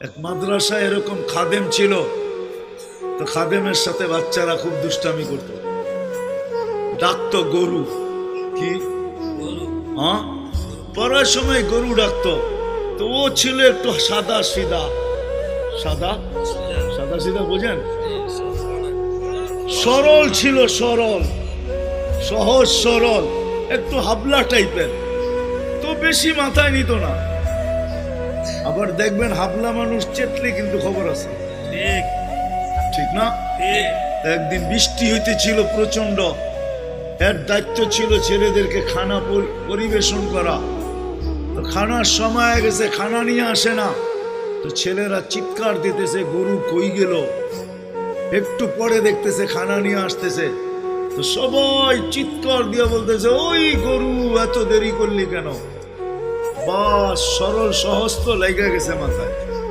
এক মাদ্রাসায় এরকম খাদেম ছিল, তো খাদেমের সাথে বাচ্চারা খুব দুষ্টামি করত, ডাকতো গরু। কি হ্যাঁ, পড়ার সময় গরু ডাকতো। তো ও ছিল একটু সাদা সিধা, সাদা সাদা সিধা বোঝেন, সরল ছিল, সরল সহজ সরল, একটু হাবলা টাইপের, তো বেশি মাথায় নিত না। আবার দেখবেন হাবলা মানুষ চেতলে কিন্তু খবর আছে, ঠিক ঠিক না? একদিন বৃষ্টি হইতেছিল প্রচন্ড, এর দায়িত্ব ছিল ছেলেদেরকে খানা পরিবেশন করা। তো খানার সময় গেছে, খানা নিয়ে আসে না, তো ছেলেরা চিৎকার দিতেছে গরু কই গেল। একটু পরে দেখতেছে খানা নিয়ে আসতেছে, তো সবাই চিৎকার দিয়ে বলতেছে ওই গরু এত দেরি করলি কেন? বাস সরল সহজ তো লেগে গেছে মাথায়।